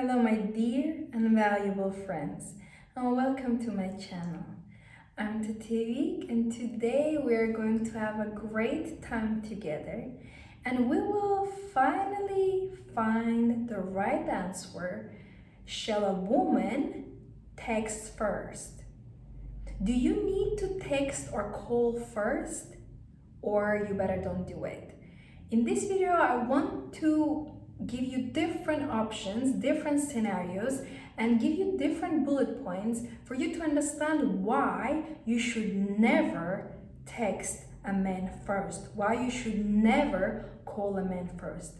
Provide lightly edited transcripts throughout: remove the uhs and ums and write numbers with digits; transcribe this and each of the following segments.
Hello, my dear and valuable friends, and welcome to my channel. I'm Tatevik, and today we are going to have a great time together, and we will finally find the right answer. Shall a woman text first? Do you need to text or call first, or you better don't do it? In this video, I want to give you different options, different scenarios, and give you different bullet points for you to understand why you should never text a man first, why you should never call a man first.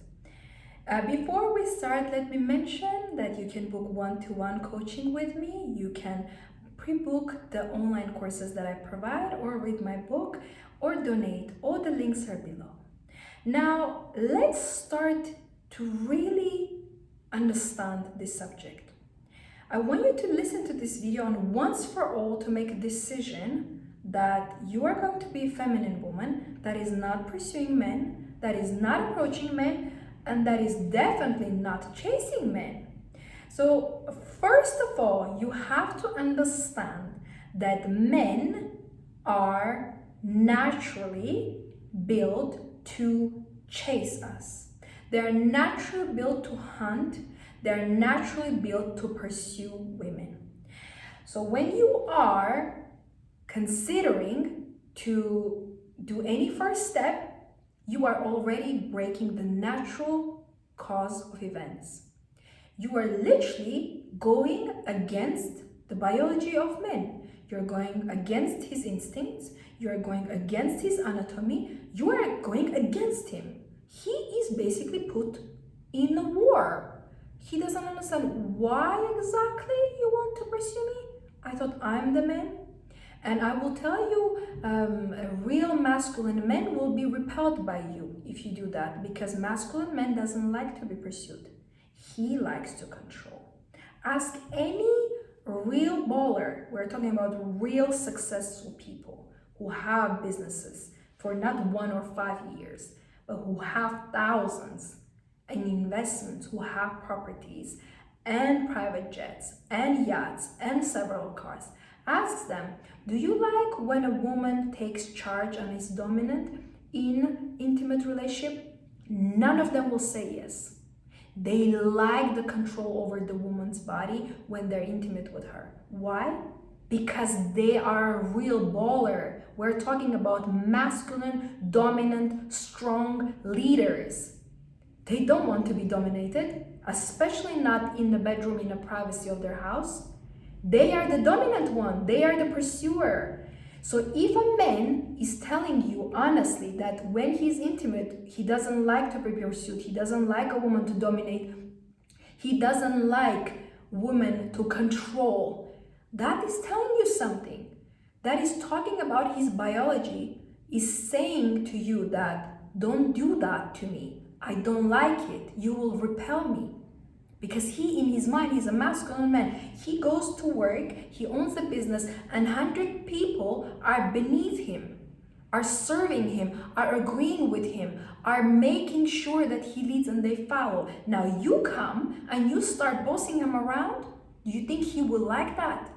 Before we start, let me mention that you can book one-to-one coaching with me. You can pre-book the online courses that I provide, or read my book, or donate. All the links are below. Now, let's start to really understand this subject. I want you to listen to this video and once for all to make a decision that you are going to be a feminine woman that is not pursuing men, that is not approaching men, and that is definitely not chasing men. So, first of all, you have to understand that men are naturally built to chase us. They're naturally built to hunt. They're naturally built to pursue women. So when you are considering to do any first step, you are already breaking the natural cause of events. You are literally going against the biology of men. You're going against his instincts. You are going against his anatomy. You are going against him. He is basically put in a war. He doesn't understand why exactly you want to pursue me. I thought I'm the man. And I will tell you, a real masculine man will be repelled by you if you do that, because masculine man doesn't like to be pursued. He likes to control. Ask any real baller, we're talking about real successful people who have businesses for not 1 or 5 years, but who have thousands in investments, who have properties and private jets and yachts and several cars. Ask them, do you like when a woman takes charge and is dominant in intimate relationship? None of them will say yes. They like the control over the woman's body when they're intimate with her. Why? Because they are a real baller. We're talking about masculine, dominant, strong leaders. They don't want to be dominated, especially not in the bedroom, in the privacy of their house. They are the dominant one. They are the pursuer. So if a man is telling you honestly that when he's intimate, he doesn't like to be pursued, he doesn't like a woman to dominate, he doesn't like women to control, that is telling you something. That is talking about his biology, is saying to you that don't do that to me. I don't like it. You will repel me. Because he, in his mind, he's a masculine man. He goes to work, he owns a business, and 100 people are beneath him, are serving him, are agreeing with him, are making sure that he leads and they follow. Now you come and you start bossing him around. Do you think he will like that?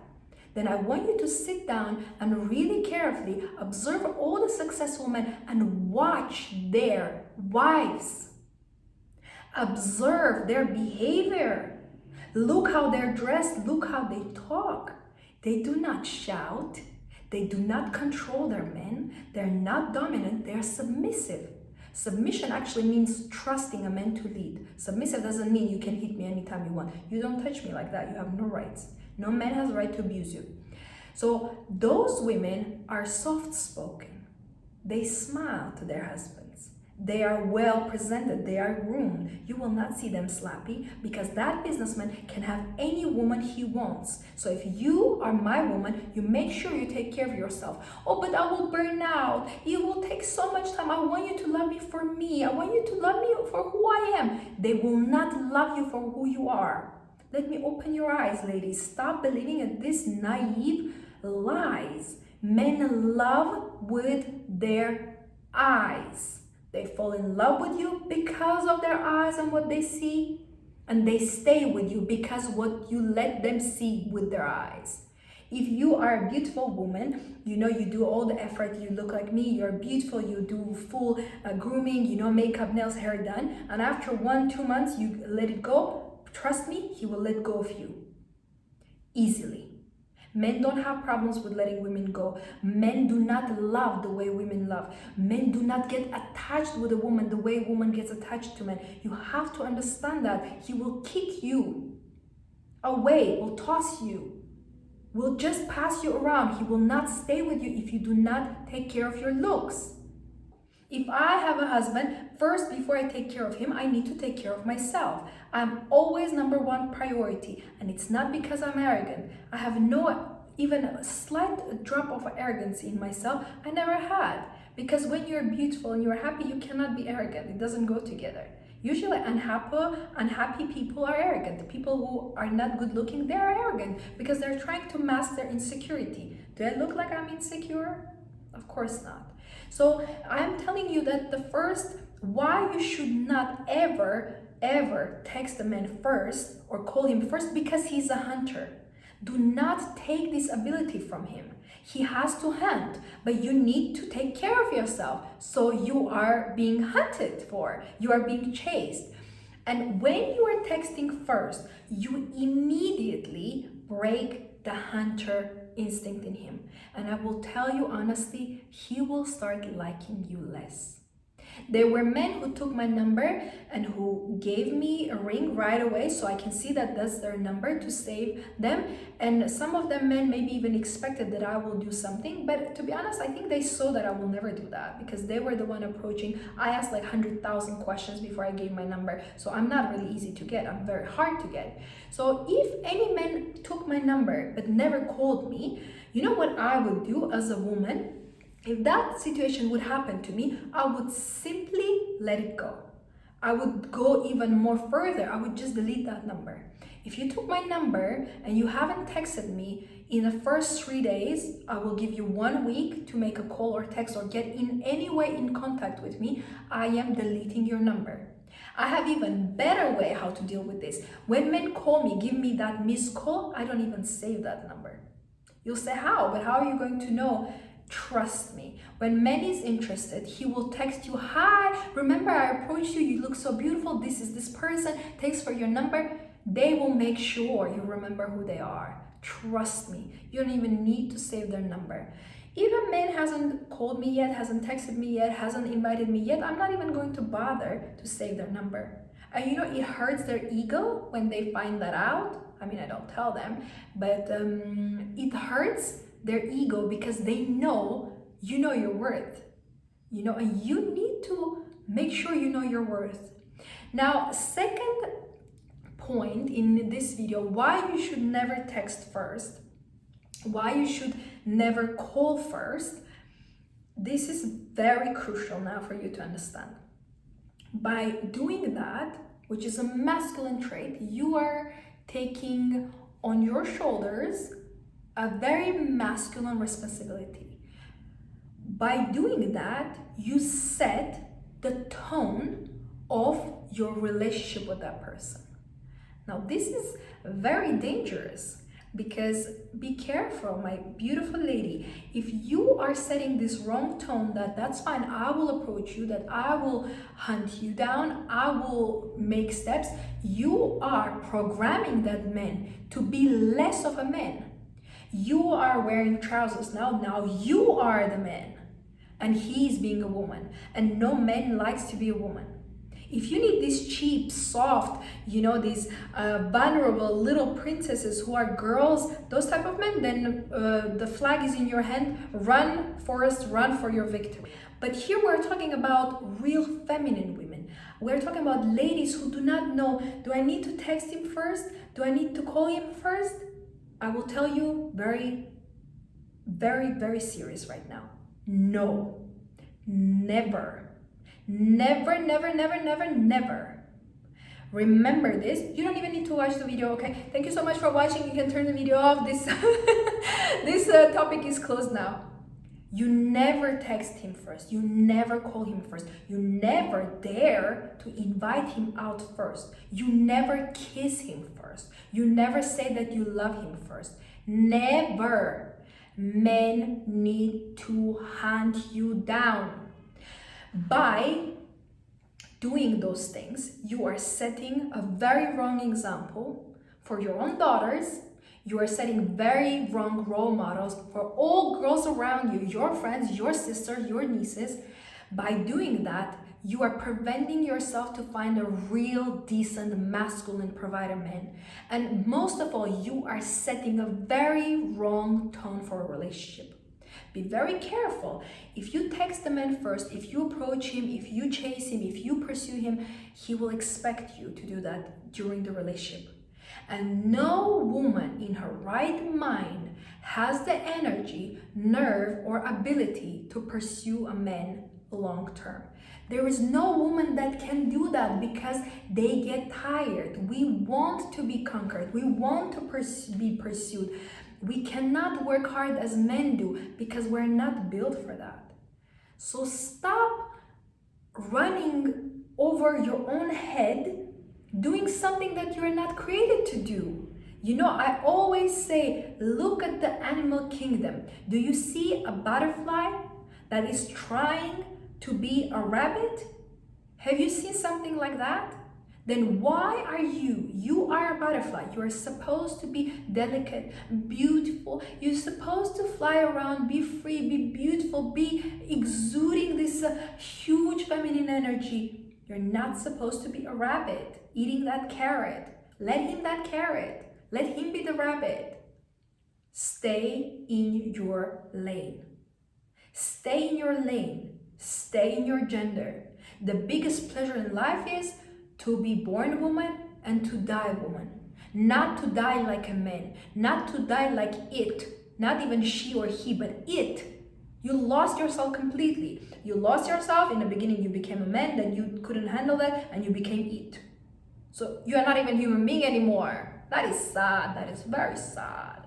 Then I want you to sit down and really carefully observe all the successful men and watch their wives. Observe their behavior. Look how they're dressed. Look how they talk. They do not shout. They do not control their men. They're not dominant. They're submissive. Submission actually means trusting a man to lead. Submissive doesn't mean you can hit me anytime you want. You don't touch me like that. You have no rights. No man has a right to abuse you. So those women are soft-spoken. They smile to their husbands. They are well presented, they are groomed. You will not see them slappy, because that businessman can have any woman he wants. So if you are my woman, you make sure you take care of yourself. Oh, but I will burn out. It will take so much time. I want you to love me for me. I want you to love me for who I am. They will not love you for who you are. Let me open your eyes, ladies. Stop believing in these naive lies. Men love with their eyes. They fall in love with you because of their eyes and what they see. And they stay with you because what you let them see with their eyes. If you are a beautiful woman, you know, you do all the effort, you look like me, you're beautiful, you do full grooming, you know, makeup, nails, hair done, and after 1-2 months you let it go, trust me, he will let go of you easily. Men don't have problems with letting women go. Men do not love the way women love. Men do not get attached with a woman the way a woman gets attached to men. You have to understand that he will kick you away, will toss you, will just pass you around. He will not stay with you if you do not take care of your looks. If I have a husband, first, before I take care of him, I need to take care of myself. I'm always number one priority, and it's not because I'm arrogant. I have no even a slight drop of arrogance in myself. I never had, because when you're beautiful and you're happy, you cannot be arrogant. It doesn't go together. Usually unhappy people are arrogant. The people who are not good looking, they are arrogant because they're trying to mask their insecurity. Do I look like I'm insecure? Of course not. So I'm telling you that the first, why you should not ever text a man first or call him first, because he's a hunter. Do not take this ability from him. He has to hunt, but you need to take care of yourself. So you are being hunted for, you are being chased. And when you are texting first, you immediately break the hunter instinct in him. And I will tell you honestly, he will start liking you less. There were men who took my number and who gave me a ring right away, so I can see that that's their number to save them. And some of them men maybe even expected that I will do something, but to be honest, I think they saw that I will never do that because they were the one approaching. I asked like 100,000 questions before I gave my number, so I'm not really easy to get. I'm very hard to get. So if any man took my number but never called me, you know what I would do as a woman? If that situation would happen to me, I would simply let it go. I would go even more further. I would just delete that number. If you took my number and you haven't texted me in the first 3 days, I will give you 1 week to make a call or text or get in any way in contact with me. I am deleting your number. I have even better way how to deal with this. When men call me, give me that missed call, I don't even save that number. You'll say, how? But how are you going to know? Trust me, when man is interested, he will text you, hi, remember I approached you, you look so beautiful, this is this person, thanks for your number. They will make sure you remember who they are. Trust me, you don't even need to save their number. If a man hasn't called me yet, hasn't texted me yet, hasn't invited me yet, I'm not even going to bother to save their number. And you know, it hurts their ego when they find that out. I mean, I don't tell them, but it hurts their ego because they know you know your worth, you know, and you need to make sure you know your worth. Now, second point in this video, why you should never text first, why you should never call first. This is very crucial now for you to understand. By doing that, which is a masculine trait, you are taking on your shoulders a very masculine responsibility. By doing that, you set the tone of your relationship with that person. Now, this is very dangerous because be careful, my beautiful lady. If you are setting this wrong tone, that's fine, I will approach you, that I will hunt you down, I will make steps, you are programming that man to be less of a man. You are wearing trousers now you are the man and he's being a woman, and no man likes to be a woman. If you need these cheap, soft, you know, these vulnerable little princesses who are girls, those type of men, then the flag is in your hand. Run, Forrest, run for your victory. But here we're talking about real feminine women. We're talking about ladies who do not know, do I need to text him first? Do I need to call him first? I will tell you very, very serious right now. No, never. Never, never, never, never, never. Remember this. You don't even need to watch the video, okay? Thank you so much for watching. You can turn the video off. This topic is closed now. You never text him first. You never call him first. You never dare to invite him out first. You never kiss him first. You never say that you love him first. Never. Men need to hunt you down. By doing those things, you are setting a very wrong example for your own daughters. You are setting very wrong role models for all girls around you, your friends, your sisters, your nieces. By doing that, you are preventing yourself to find a real, decent, masculine provider man. And most of all, you are setting a very wrong tone for a relationship. Be very careful. If you text the man first, if you approach him, if you chase him, if you pursue him, he will expect you to do that during the relationship. And no woman in her right mind has the energy, nerve, or ability to pursue a man long term. There is no woman that can do that because they get tired. We want to be conquered. We want to be pursued. We cannot work hard as men do because we're not built for that. So stop running over your own head, doing something that you're not created to do. You know, I always say, look at the animal kingdom. Do you see a butterfly that is trying to be a rabbit? Have you seen something like that? Then why are you? You are a butterfly. You are supposed to be delicate, beautiful. You're supposed to fly around, be free, be beautiful, be exuding this huge feminine energy. You're not supposed to be a rabbit eating that carrot. Let him that carrot. Let him be the rabbit. Stay in your lane. Stay in your lane. Stay in your gender. The biggest pleasure in life is to be born woman and to die woman. Not to die like a man. Not to die like it. Not even she or he, but it. You lost yourself completely. You lost yourself. In the beginning, you became a man, then you couldn't handle that, and you became it. So you are not even a human being anymore. That is sad. That is very sad.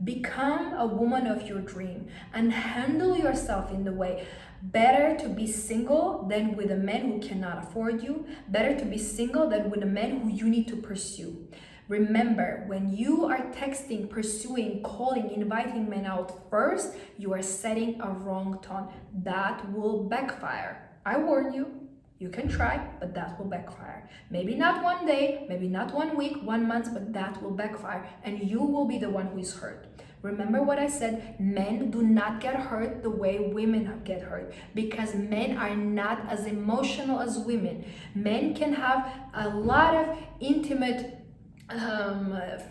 Become a woman of your dream and handle yourself in the way. Better to be single than with a man who cannot afford you. Better to be single than with a man who you need to pursue. Remember, when you are texting, pursuing, calling, inviting men out first, you are setting a wrong tone. That will backfire. I warn you. You can try, but that will backfire. Maybe not one day, maybe not 1 week, 1 month, but that will backfire and you will be the one who is hurt. Remember what I said, men do not get hurt the way women get hurt because men are not as emotional as women. Men can have a lot of intimate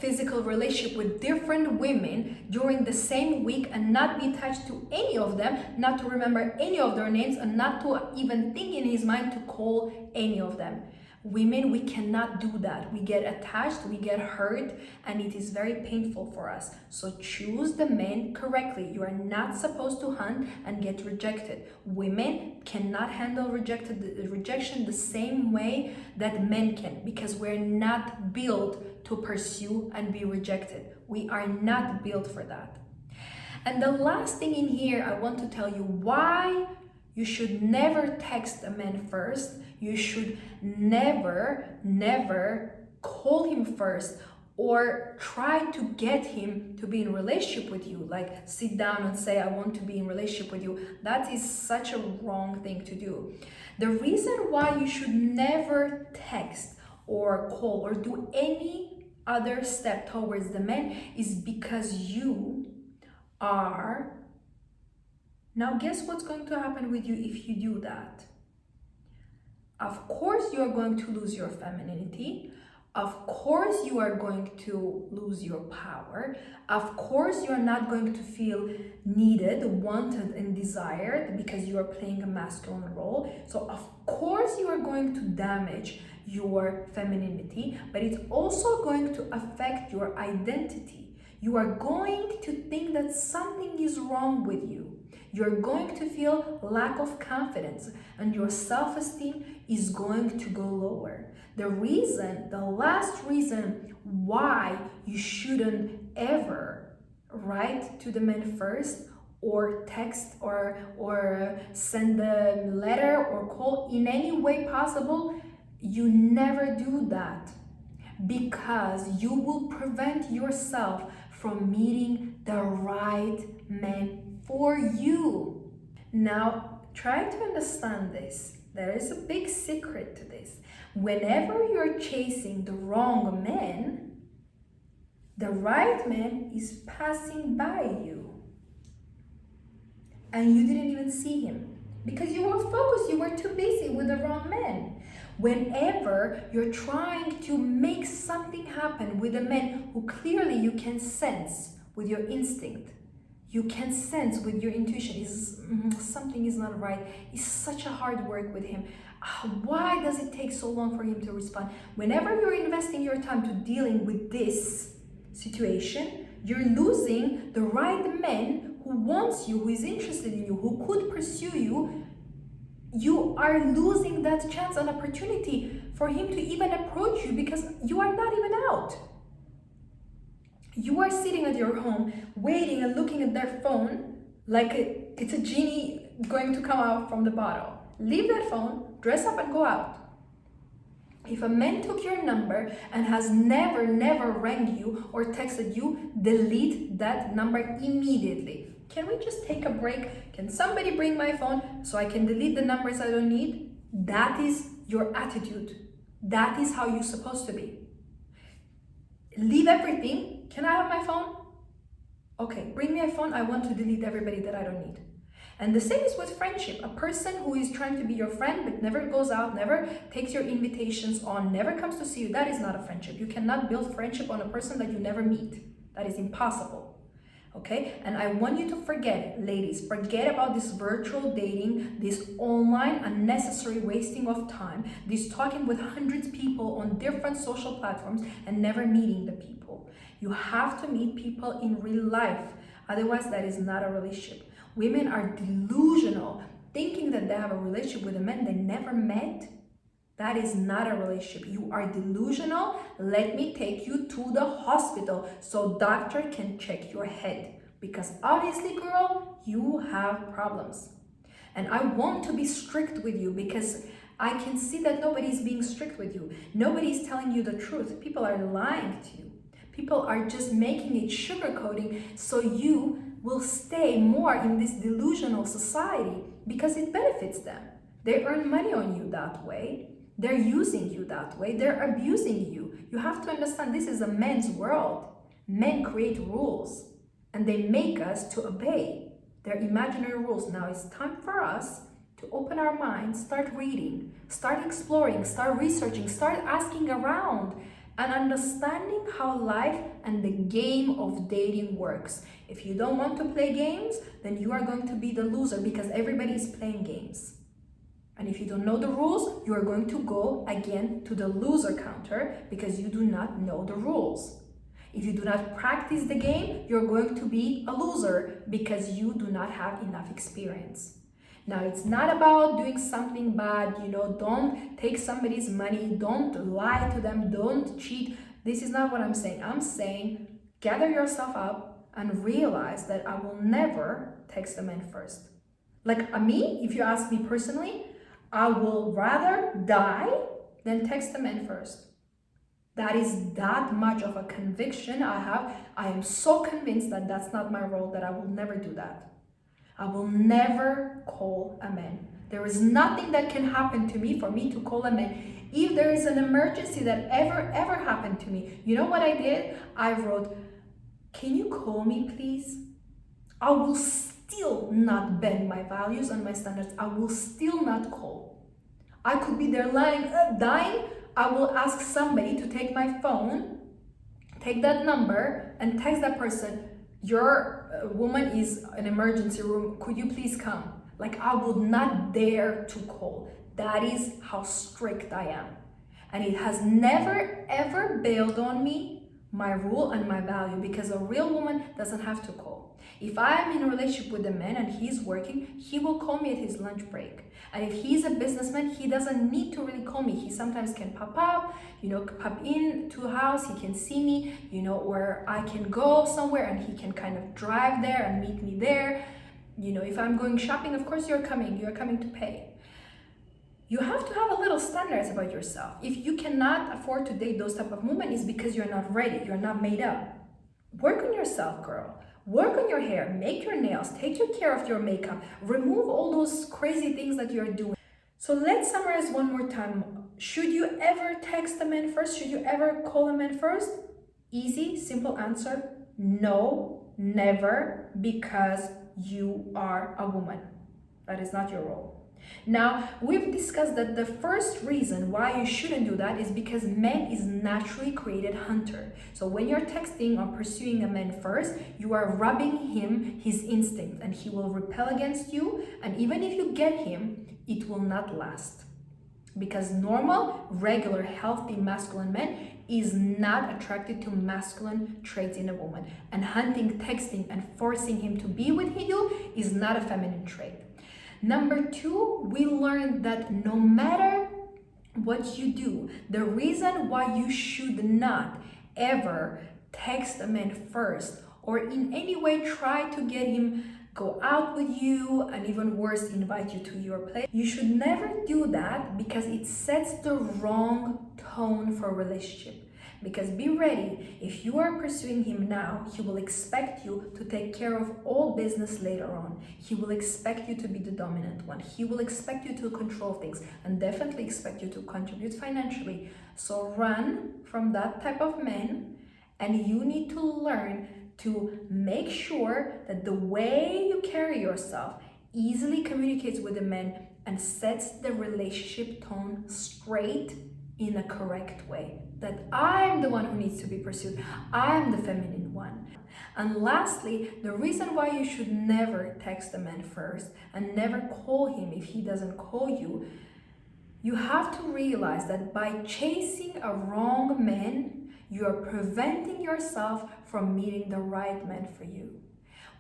physical relationship with different women during the same week and not be attached to any of them, not to remember any of their names, and not to even think in his mind to call any of them. Women, we cannot do that. We get attached, we get hurt, and it is very painful for us. So choose the men correctly. You are not supposed to hunt and get rejected. Women cannot handle rejection the same way that men can because we're not built to pursue and be rejected. We are not built for that. And the last thing in here, I want to tell you why you should never text a man first. You should never call him first or try to get him to be in a relationship with you. Like sit down and say, I want to be in a relationship with you. That is such a wrong thing to do. The reason why you should never text or call or do any other step towards the man is because you are... Now guess what's going to happen with you if you do that? Of course you are going to lose your femininity. Of course you are going to lose your power. Of course you are not going to feel needed, wanted, and desired because you are playing a masculine role. So of course you are going to damage your femininity, but it's also going to affect your identity. You are going to think that something is wrong with you. You're going to feel lack of confidence and your self-esteem is going to go lower. The last reason why you shouldn't ever write to the men first or text or send a letter or call in any way possible, you never do that, because you will prevent yourself from meeting the right man for you. Now, try to understand this. There is a big secret to this. Whenever you're chasing the wrong man, the right man is passing by you. And you didn't even see him because you were focused, you were too busy with the wrong man. Whenever you're trying to make something happen with a man who clearly you can sense with your instinct, you can sense with your intuition, something is not right, it's such a hard work with him. Why does it take so long for him to respond? Whenever you're investing your time to dealing with this situation, you're losing the right man who wants you, who is interested in you, who could pursue you. You are losing that chance and opportunity for him to even approach you because you are not even out. You are sitting at your home, waiting and looking at their phone like it's a genie going to come out from the bottle. Leave that phone, dress up and go out. If a man took your number and has never rang you or texted you, delete that number immediately. Can we just take a break? Can somebody bring my phone so I can delete the numbers I don't need? That is your attitude. That is how you're supposed to be. Leave everything. Can I have my phone? Okay, bring me a phone. I want to delete everybody that I don't need. And the same is with friendship. A person who is trying to be your friend but never goes out, never takes your invitations on, never comes to see you, that is not a friendship. You cannot build friendship on a person that you never meet. That is impossible. Okay? And I want you to forget, ladies, forget about this virtual dating, this online unnecessary wasting of time, this talking with hundreds of people on different social platforms and never meeting the people. You have to meet people in real life. Otherwise, that is not a relationship. Women are delusional, thinking that they have a relationship with a man they never met. That is not a relationship. You are delusional. Let me take you to the hospital so doctor can check your head. Because obviously, girl, you have problems. And I want to be strict with you because I can see that nobody is being strict with you. Nobody is telling you the truth. People are lying to you. People are just making it sugarcoating so you will stay more in this delusional society because it benefits them. They earn money on you that way. They're using you that way. They're abusing you. You have to understand this is a men's world. Men create rules and they make us to obey their imaginary rules. Now it's time for us to open our minds, start reading, start exploring, start researching, start asking around and understanding how life and the game of dating works. If you don't want to play games, then you are going to be the loser because everybody is playing games. And if you don't know the rules, you are going to go again to the loser counter because you do not know the rules. If you do not practice the game, you're going to be a loser because you do not have enough experience. Now, it's not about doing something bad, don't take somebody's money, don't lie to them, don't cheat. This is not what I'm saying. I'm saying gather yourself up and realize that I will never text a man first. Like me, if you ask me personally, I will rather die than text a man first. That is that much of a conviction I have. I am so convinced that that's not my role, that I will never do that. I will never call a man. There is nothing that can happen to me for me to call a man. If there is an emergency that ever happened to me, you know what I did? I wrote, "Can you call me, please?" I will still not bend my values and my standards. I will still not call. I could be there lying, dying. I will ask somebody to take my phone, take that number, and text that person, "Your woman is an emergency room. Could you please come?" Like, I would not dare to call. That is how strict I am. And it has never, ever bailed on me, my rule and my value, because a real woman doesn't have to call. If I am in a relationship with a man and he's working, he will call me at his lunch break. And if he's a businessman, he doesn't need to really call me. He sometimes can pop up, pop in to a house, he can see me, or I can go somewhere and he can kind of drive there and meet me there. if I'm going shopping, of course you're coming to pay. You have to have a little standards about yourself. If you cannot afford to date those type of women, it's because you're not ready, you're not made up. Work on yourself, girl. Work on your hair, make your nails, take good care of your makeup, remove all those crazy things that you're doing. So let's summarize one more time. Should you ever text a man first? Should you ever call a man first? Easy, simple answer. No, never, because you are a woman. That is not your role. Now, we've discussed that the first reason why you shouldn't do that is because man is naturally created hunter. So when you're texting or pursuing a man first, you are robbing him his instinct and he will repel against you. And even if you get him, it will not last. Because normal, regular, healthy masculine man is not attracted to masculine traits in a woman. And hunting, texting, and forcing him to be with you is not a feminine trait. Number two, we learned that no matter what you do, the reason why you should not ever text a man first or in any way try to get him go out with you, and even worse, invite you to your place. You should never do that because it sets the wrong tone for a relationship. Because be ready, if you are pursuing him now, he will expect you to take care of all business later on. He will expect you to be the dominant one. He will expect you to control things and definitely expect you to contribute financially. So run from that type of man, and you need to learn to make sure that the way you carry yourself easily communicates with the man and sets the relationship tone straight in a correct way. That I'm the one who needs to be pursued. I'm the feminine one. And lastly, the reason why you should never text a man first and never call him if he doesn't call you, you have to realize that by chasing a wrong man, you are preventing yourself from meeting the right man for you.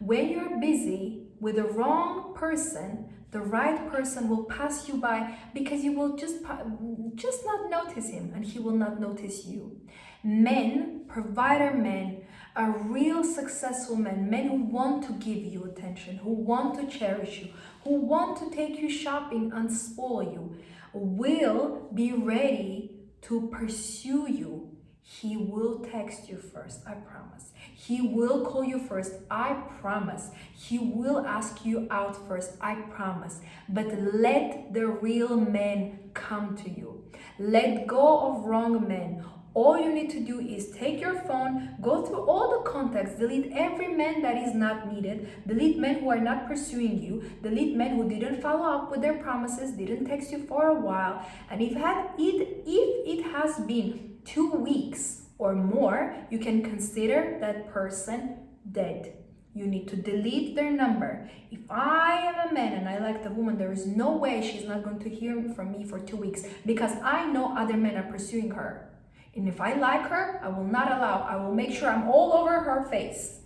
When you're busy with the wrong person, the right person will pass you by because you will just not notice him and he will not notice you. Men, provider men, are real successful men who want to give you attention, who want to cherish you, who want to take you shopping and spoil you, will be ready to pursue you. He will text you first, I promise. He will call you first, I promise. He will ask you out first, I promise. But let the real men come to you. Let go of wrong men. All you need to do is take your phone, go through all the contacts, delete every man that is not needed, delete men who are not pursuing you, delete men who didn't follow up with their promises, didn't text you for a while. And if it has been 2 weeks or more, you can consider that person dead. You need to delete their number. If I am a man and I like the woman, there is no way she's not going to hear from me for 2 weeks because I know other men are pursuing her. And if I like her, I will make sure I'm all over her face.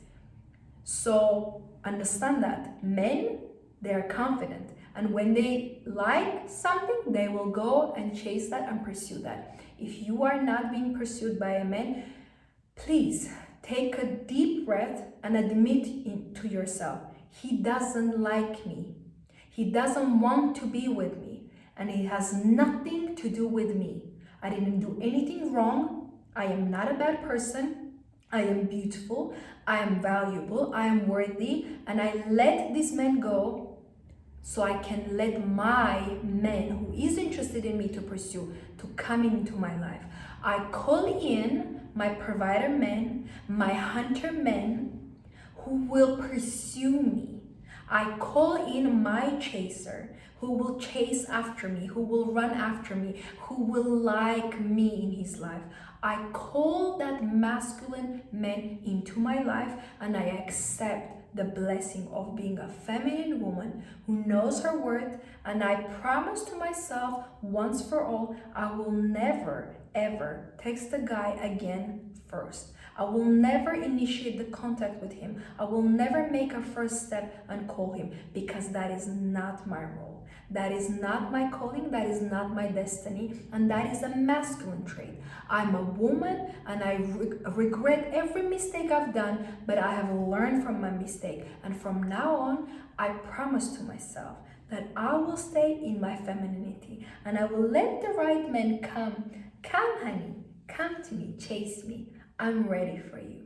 So understand that men, they are confident. And when they like something, they will go and chase that and pursue that. If you are not being pursued by a man, please take a deep breath and admit to yourself, he doesn't like me. He doesn't want to be with me. And it has nothing to do with me. I didn't do anything wrong. I am not a bad person. I am beautiful. I am valuable. I am worthy. And I let this man go so I can let my man who is interested in me to pursue to come into my life. I call in my provider men, my hunter men who will pursue me. I call in my chaser who will chase after me, who will run after me, who will like me in his life. I call that masculine man into my life and I accept the blessing of being a feminine woman who knows her worth, and I promise to myself once for all, I will never ever text a guy again first. I will never initiate the contact with him. I will never make a first step and call him, because that is not my role. That is not my calling, that is not my destiny, and that is a masculine trait. I'm a woman and I regret every mistake I've done, but I have learned from my mistake. And from now on, I promise to myself that I will stay in my femininity and I will let the right man come. Come, honey, come to me, chase me. I'm ready for you.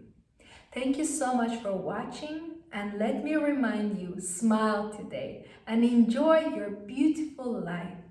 Thank you so much for watching, and let me remind you, smile today and enjoy your beautiful life.